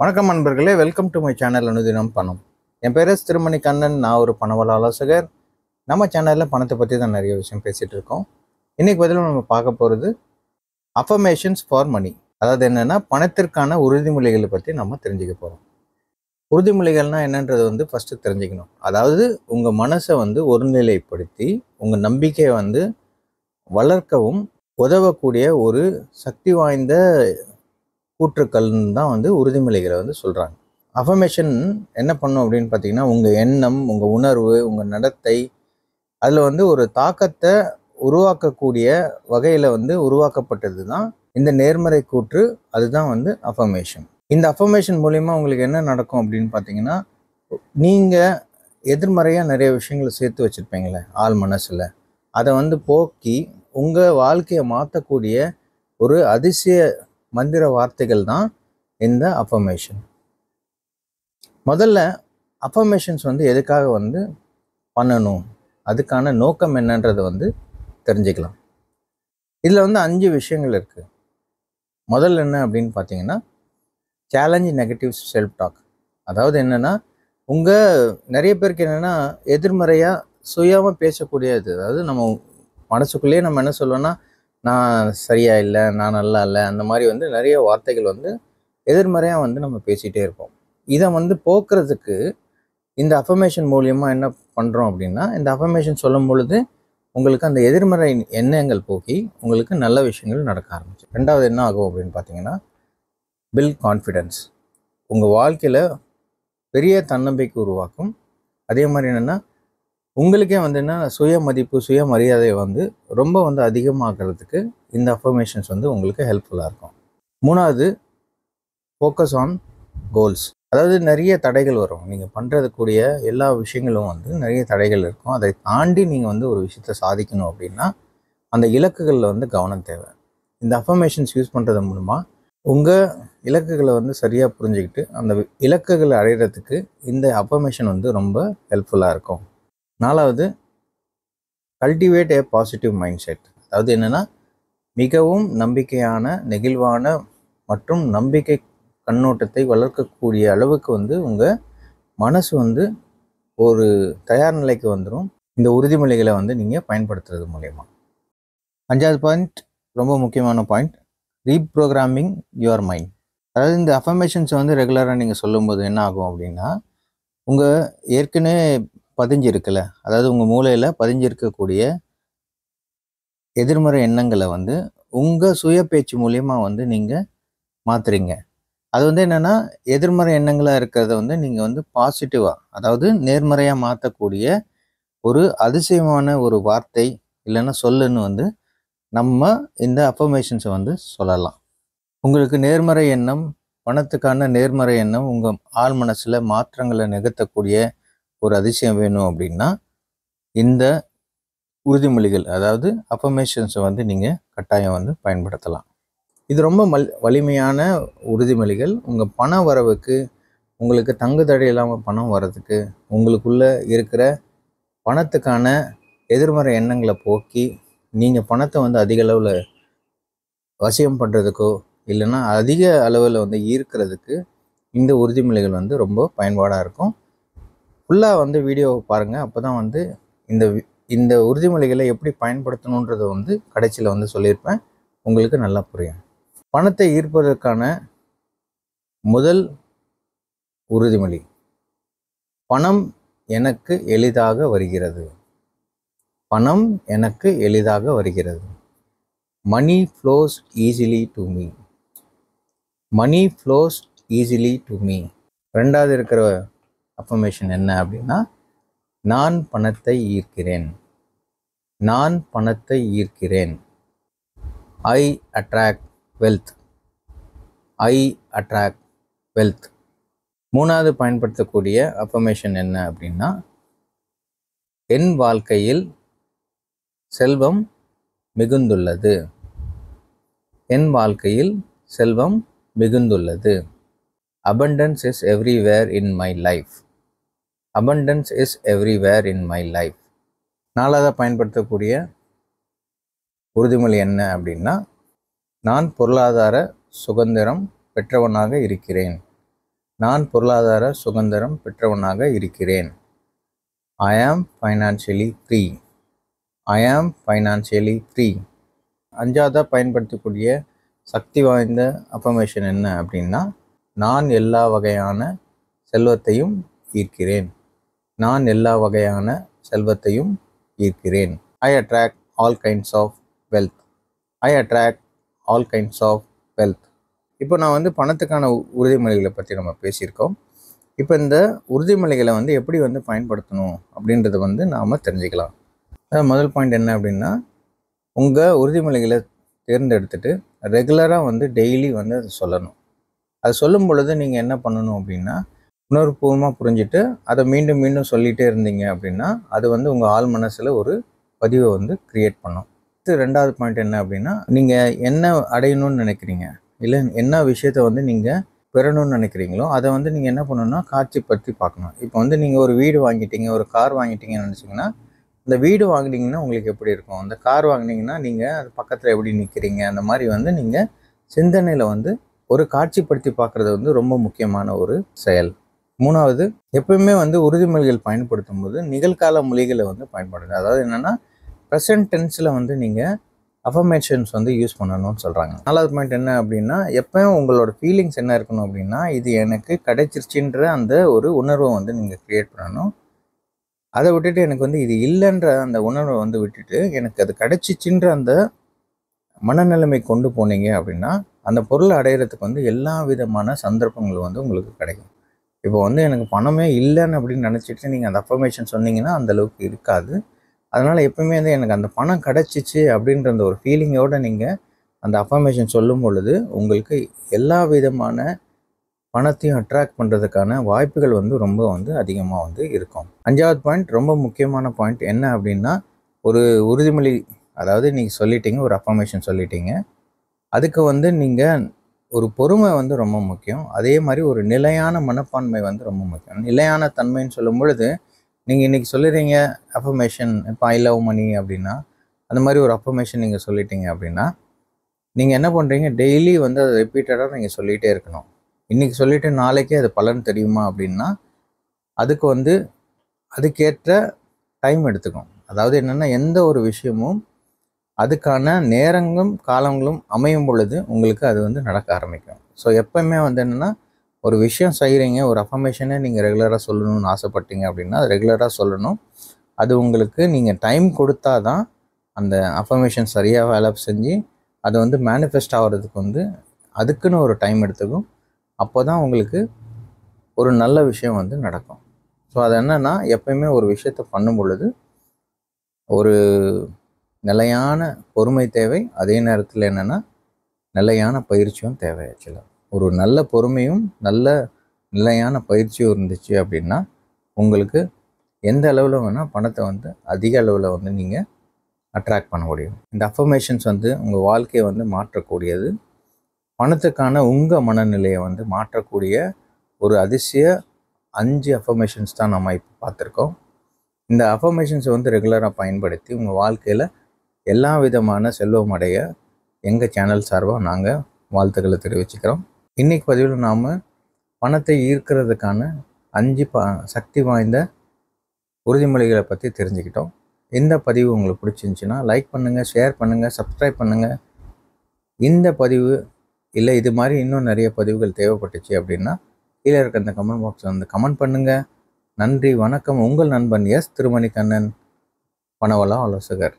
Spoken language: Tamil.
வணக்கம் நண்பர்களே, வெல்கம் டு மை சேனல் அனுதினம் பணம். என் பேர் திருமணி கண்ணன். நான் ஒரு பணவள ஆலோசகர். நம்ம சேனலில் பணத்தை பற்றி தான் நிறைய விஷயம் பேசிகிட்டு இருக்கோம். இன்றைக்கி பதிலும் நம்ம பார்க்க போகிறது அஃபர்மேஷன்ஸ் ஃபார் மணி. அதாவது என்னென்னா, பணத்திற்கான உறுதிமொழிகளை பற்றி நம்ம தெரிஞ்சுக்க போகிறோம். உறுதிமொழிகள்னால் என்னன்றது ஃபஸ்ட்டு தெரிஞ்சுக்கணும். அதாவது உங்கள் மனசை ஒருநிலைப்படுத்தி உங்கள் நம்பிக்கையை வளர்க்கவும் உதவக்கூடிய ஒரு சக்தி வாய்ந்த கூற்றுக்கள்னு தான் உறுதிமொழிகளை சொல்கிறாங்க. அஃபர்மேஷன் என்ன பண்ணும் அப்படின்னு பார்த்தீங்கன்னா, உங்கள் எண்ணம், உங்கள் உணர்வு, உங்கள் நடத்தை அதில் ஒரு தாக்கத்தை உருவாக்கக்கூடிய வகையில் உருவாக்கப்பட்டது தான் இந்த நேர்மறை கூற்று. அதுதான் அஃபர்மேஷன். இந்த அஃபர்மேஷன் மூலிமா உங்களுக்கு என்ன நடக்கும் அப்படின்னு பார்த்தீங்கன்னா, நீங்கள் எதிர்மறையாக நிறைய விஷயங்களை சேர்த்து வச்சுருப்பீங்களே ஆள் மனசில், அதை போக்கி உங்கள் வாழ்க்கையை மாற்றக்கூடிய ஒரு அதிசய மந்திர வார்த்தைகள் தான் இந்த அஃபர்மேஷன். முதல்ல அஃபர்மேஷன்ஸ் எதுக்காக பண்ணணும், அதுக்கான நோக்கம் என்னன்றதை தெரிஞ்சுக்கலாம். இதில் 5 விஷயங்கள் இருக்குது. முதல்ல என்ன அப்படின்னு பார்த்தீங்கன்னா, சேலஞ்ச் நெகட்டிவ் செல்ஃப் டாக். அதாவது என்னென்னா, நிறைய பேருக்கு என்னென்னா எதிர்மறையாக சுயமாக பேசக்கூடியது. அதாவது நம்ம மனசுக்குள்ளேயே நம்ம என்ன சொல்லுவோன்னா, நான் சரியா இல்லை, நான் நல்லா இல்லை, அந்த மாதிரி நிறைய வார்த்தைகள் எதிர்மறையாக நம்ம பேசிகிட்டே இருப்போம். இதை போக்குறதுக்கு இந்த அஃபர்மேஷன் மூலியமாக என்ன பண்ணுறோம் அப்படின்னா, இந்த அஃபர்மேஷன் சொல்லும் பொழுது உங்களுக்கு அந்த எதிர்மறை எண்ணங்கள் போக்கி உங்களுக்கு நல்ல விஷயங்கள் நடக்க ஆரம்பிச்சு. ரெண்டாவது என்ன ஆகும் அப்படின்னு பார்த்தீங்கன்னா, பில்ட் கான்ஃபிடென்ஸ். உங்கள் வாழ்க்கையில் பெரிய தன்னம்பிக்கை உருவாக்கும். அதே மாதிரி என்னென்னா, உங்களுக்கே என்ன சுய மதிப்பு, சுய மரியாதை ரொம்ப அதிகமாகிறதுக்கு இந்த அஃபர்மேஷன்ஸ் உங்களுக்கு ஹெல்ப்ஃபுல்லாக இருக்கும். மூணாவது, ஃபோக்கஸ் ஆன் கோல்ஸ். அதாவது நிறைய தடைகள் வரும். நீங்கள் பண்ணுறதுக்கூடிய எல்லா விஷயங்களும் நிறைய தடைகள் இருக்கும். அதை தாண்டி நீங்கள் ஒரு விஷயத்தை சாதிக்கணும் அப்படின்னா அந்த இலக்குகளில் கவனம் தேவை. இந்த அஃபர்மேஷன்ஸ் யூஸ் பண்ணுறது மூலமாக உங்கள் இலக்குகளை சரியாக புரிஞ்சுக்கிட்டு அந்த இலக்குகளை அடைகிறதுக்கு இந்த அஃபர்மேஷன் ரொம்ப ஹெல்ப்ஃபுல்லாக இருக்கும். நாலாவது, cultivate A positive mind set. அதாவது என்னென்னா, மிகவும் நம்பிக்கையான, நெகிழ்வான மற்றும் நம்பிக்கை கண்ணோட்டத்தை வளர்க்கக்கூடிய அளவுக்கு உங்கள் மனசு ஒரு தயார் நிலைக்கு வந்துடும் இந்த உறுதிமொழிகளை நீங்கள் பயன்படுத்துறது மூலயமா. 5வது பாயிண்ட், ரொம்ப முக்கியமான பாயிண்ட், ரீப்ரோக்ராமிங் யுவர் மைண்ட். அதாவது இந்த அஃபர்மேஷன்ஸ் ரெகுலராக நீங்கள் சொல்லும்போது என்ன ஆகும் அப்படின்னா, உங்கள் ஏற்கனவே பதிஞ்சிருக்குல்ல, அதாவது உங்கள் மூளையில் பதிஞ்சிருக்கக்கூடிய எதிர்மறை எண்ணங்களை உங்கள் சுய பேச்சு மூலியமாக நீங்கள் மாற்றுறீங்க. அது என்னென்னா, எதிர்மறை எண்ணங்களாக இருக்கிறத நீங்கள் பாசிட்டிவாக, அதாவது நேர்மறையாக மாற்றக்கூடிய ஒரு அதிசயமான ஒரு வார்த்தை இல்லைன்னா சொல்லுன்னு நம்ம இந்த அஃபர்மேஷன்ஸை சொல்லலாம். உங்களுக்கு நேர்மறை எண்ணம், பணத்துக்கான நேர்மறை எண்ணம், உங்கள் ஆள் மனசில் மாற்றங்களை நிகழ்த்தக்கூடிய ஒரு அதிசயம் வேணும் அப்படின்னா இந்த உறுதிமொழிகள், அதாவது அஃபர்மேஷன்ஸை நீங்கள் கட்டாயம் பயன்படுத்தலாம். இது ரொம்ப வலிமையான உறுதிமொழிகள். உங்கள் பண வரவுக்கு, உங்களுக்கு தங்குதடை இல்லாமல் பணம் வர்றதுக்கு, உங்களுக்குள்ளே இருக்கிற பணத்துக்கான எதிர்மறை எண்ணங்களை போக்கி நீங்கள் பணத்தை அதிக அளவில் வசியம் பண்ணுறதுக்கோ இல்லைன்னா அதிக அளவில் ஈர்க்கிறதுக்கு இந்த உறுதிமொழிகள் ரொம்ப பயன்பாடாக இருக்கும். ஃபுல்லாக வீடியோவை பாருங்கள். அப்போ தான் இந்த உறுதிமொழிகளை எப்படி பயன்படுத்தணுன்றதை கடைசியில் சொல்லியிருப்பேன். உங்களுக்கு நல்லா புரியும். பணத்தை ஈர்ப்பதற்கான முதல் உறுதிமொழி, பணம் எனக்கு எளிதாக வருகிறது. பணம் எனக்கு எளிதாக வருகிறது. Money flows easily to me. Money flows easily to me. ரெண்டாவது இருக்கிற அஃபர்மேஷன் என்ன அப்படின்னா, நான் பணத்தை ஈர்க்கிறேன். நான் பணத்தை ஈர்க்கிறேன். I attract wealth. I attract wealth. மூணாவது பயன்படுத்தக்கூடிய அஃபர்மேஷன் என்ன அப்படின்னா, என் வாழ்க்கையில் செல்வம் மிகுந்துள்ளது. என் வாழ்க்கையில் செல்வம் மிகுந்துள்ளது. Abundance is everywhere in my life. Abundance is everywhere in my life. நாலாவது பயன்படுத்தக்கூடிய உறுதிமொழி என்ன அப்படின்னா, நான் பொருளாதார சுதந்திரம் பெற்றவனாக இருக்கிறேன். நான் பொருளாதார சுதந்திரம் பெற்றவனாக இருக்கிறேன். ஐ ஆம் ஃபைனான்ஷியலி ஃப்ரீ. ஐ ஆம் ஃபைனான்ஷியலி ஃப்ரீ. அஞ்சாவதாக பயன்படுத்தக்கூடிய சக்தி வாய்ந்த அஃபர்மேஷன் என்ன அப்படின்னா, நான் எல்லா வகையான செல்வத்தையும் ஈர்க்கிறேன். நான் எல்லா வகையான செல்வத்தையும் ஈர்க்கிறேன். I attract all kinds of wealth. I attract all kinds of wealth. இப்போ நான் பணத்துக்கான உறுதிமொழிகளை பற்றி நம்ம பேசியிருக்கோம். இப்போ இந்த உறுதிமொழிகளை எப்படி பயன்படுத்தணும் அப்படின்றத நாம் தெரிஞ்சுக்கலாம். முதல் பாயிண்ட் என்ன அப்படின்னா, உங்கள் உறுதிமொழிகளை தேர்ந்தெடுத்துட்டு ரெகுலராக டெய்லி அதை சொல்லணும். அது சொல்லும் பொழுது நீங்கள் என்ன பண்ணணும் அப்படின்னா, உணர்வுபூர்வமாக புரிஞ்சுட்டு அதை மீண்டும் மீண்டும் சொல்லிகிட்டே இருந்தீங்க அப்படின்னா அது உங்கள் ஆள் மனசில் ஒரு பதிவை கிரியேட் பண்ணும். ரெண்டாவது பாயிண்ட் என்ன அப்படின்னா, நீங்கள் என்ன அடையணும்னு நினைக்கிறீங்க, இல்லை என்ன விஷயத்தை நீங்கள் பெறணும்னு நினைக்கிறீங்களோ அதை நீங்கள் என்ன பண்ணணும்னா காட்சிப்படுத்தி பார்க்கணும். இப்போ நீங்கள் ஒரு வீடு வாங்கிட்டீங்க, ஒரு கார் வாங்கிட்டீங்கன்னு நினச்சிங்கன்னா, இந்த வீடு வாங்கினீங்கன்னா உங்களுக்கு எப்படி இருக்கும், அந்த கார் வாங்கினீங்கன்னா நீங்கள் அது பக்கத்தில் எப்படி நிற்கிறீங்க, அந்த மாதிரி நீங்கள் சிந்தனையில் ஒரு காட்சிப்படுத்தி பார்க்குறது ரொம்ப முக்கியமான ஒரு செயல். மூணாவது, எப்பவுமே உறுதிமொழிகள் பயன்படுத்தும் போது நிகழ்கால மொழிகளை பயன்படுது. அதாவது என்னென்னா, ப்ரெசன்ட் டென்ஸில் நீங்கள் அஃபர்மேஷன்ஸ் யூஸ் பண்ணணும்னு சொல்கிறாங்க. நாலாவது பாயிண்ட் என்ன அப்படின்னா, எப்பவும் உங்களோட ஃபீலிங்ஸ் என்ன இருக்கணும் அப்படின்னா, இது எனக்கு கிடைச்சிருச்சுன்ற அந்த ஒரு உணர்வை நீங்கள் க்ரியேட் பண்ணணும். அதை விட்டுட்டு எனக்கு இது இல்லைன்ற அந்த உணர்வை விட்டுட்டு எனக்கு அது கிடைச்சிச்சுன்ற அந்த மனநிலைமை கொண்டு போனீங்க அப்படின்னா, அந்த பொருளை அடையிறதுக்கு எல்லா விதமான சந்தர்ப்பங்களும் உங்களுக்கு கிடைக்கும். இப்போ எனக்கு பணமே இல்லைன்னு அப்படின்னு நினச்சிட்டு நீங்கள் அந்த அஃபர்மேஷன் சொன்னீங்கன்னா அந்தளவுக்கு இருக்காது. அதனால் எப்பவுமே எனக்கு அந்த பணம் கிடச்சிச்சு அப்படின்ற அந்த ஒரு ஃபீலிங்கோடு நீங்கள் அந்த அஃபர்மேஷன் சொல்லும் பொழுது உங்களுக்கு எல்லா விதமான பணத்தையும் அட்ராக்ட் பண்ணுறதுக்கான வாய்ப்புகள் ரொம்ப அதிகமாக இருக்கும். அஞ்சாவது பாயிண்ட் ரொம்ப முக்கியமான பாயிண்ட் என்ன அப்படின்னா, ஒரு உறுதிமொழி, அதாவது நீங்கள் சொல்லிட்டீங்க, ஒரு அஃபர்மேஷன் சொல்லிட்டீங்க, அதுக்கு நீங்கள் ஒரு பொறுமை ரொம்ப முக்கியம். அதே மாதிரி ஒரு நிலையான மனப்பான்மை ரொம்ப முக்கியம். நிலையான தன்மைன்னு சொல்லும் பொழுது, நீங்கள் இன்றைக்கி சொல்லிடுறீங்க அஃபர்மேஷன், இப்போ ஐ லவ் மணி அப்படின்னா, அந்த மாதிரி ஒரு அஃபர்மேஷன் நீங்கள் சொல்லிட்டீங்க அப்படின்னா, நீங்கள் என்ன பண்ணுறீங்க, டெய்லி அதை ரிப்பீட்டடாக நீங்கள் சொல்லிகிட்டே இருக்கணும். இன்றைக்கி சொல்லிவிட்டு நாளைக்கே அது பலன் தெரியுமா அப்படின்னா, அதுக்கு அதுக்கேற்ற டைம் எடுத்துக்கும். அதாவது என்னென்னா, எந்த ஒரு விஷயமும் அதுக்கான நேரங்களும் காலங்களும் அமையும் பொழுது உங்களுக்கு அது நடக்க ஆரம்பிக்கும். ஸோ எப்போவுமே என்னென்னா, ஒரு விஷயம் செய்கிறீங்க, ஒரு அஃபர்மேஷனை நீங்கள் ரெகுலராக சொல்லணும்னு ஆசைப்பட்டீங்க அப்படின்னா அது ரெகுலராக சொல்லணும். அது உங்களுக்கு நீங்கள் டைம் கொடுத்தா தான் அந்த அஃபர்மேஷன் சரியாக வேலை செஞ்சு அது மேனிஃபெஸ்ட் ஆகிறதுக்கு அதுக்குன்னு ஒரு டைம் எடுத்துக்கும். அப்போ தான் உங்களுக்கு ஒரு நல்ல விஷயம் நடக்கும். ஸோ அது என்னென்னா, எப்போயுமே ஒரு விஷயத்தை பண்ணும் பொழுது ஒரு நிலையான பொறுமை தேவை. அதே நேரத்தில் என்னென்னா, நிலையான பயிற்சியும் தேவை. ஆக்சுவலாக ஒரு நல்ல பொறுமையும் நல்ல நிலையான பயிற்சியும் இருந்துச்சு அப்படின்னா உங்களுக்கு எந்த அளவில் வேணால் பணத்தை அதிக அளவில் நீங்கள் அட்ராக்ட் பண்ண முடியும். இந்த அஃபர்மேஷன்ஸ் உங்கள் வாழ்க்கையை மாற்றக்கூடியது. பணத்துக்கான உங்கள் மனநிலையை மாற்றக்கூடிய ஒரு அதிசய 5 அஃபர்மேஷன்ஸ் தான் நம்ம இப்போ பார்த்துருக்கோம். இந்த அஃபர்மேஷன்ஸை ரெகுலராக பயன்படுத்தி உங்கள் வாழ்க்கையில் எல்லா விதமான செல்வம் அடைய எங்கள் சேனல் சார்பாக நாங்கள் வாழ்த்துக்களை தெரிவிச்சுக்கிறோம். இன்றைக்கி பதிவில் நாம் பணத்தை ஈர்க்கிறதுக்கான 5 சக்தி வாய்ந்த உறுதிமொழிகளை பற்றி தெரிஞ்சுக்கிட்டோம். இந்த பதிவு உங்களுக்கு பிடிச்சிருந்துச்சின்னா லைக் பண்ணுங்கள், ஷேர் பண்ணுங்கள், சப்ஸ்கிரைப் பண்ணுங்கள். இந்த பதிவு இல்லை இது மாதிரி இன்னும் நிறைய பதிவுகள் தேவைப்பட்டுச்சு அப்படின்னா கீழே இருக்க இந்த கமெண்ட் பாக்ஸில் கமெண்ட் பண்ணுங்கள். நன்றி, வணக்கம். உங்கள் நண்பன் எஸ் திருமணி கண்ணன், பணவள ஆலோசகர்.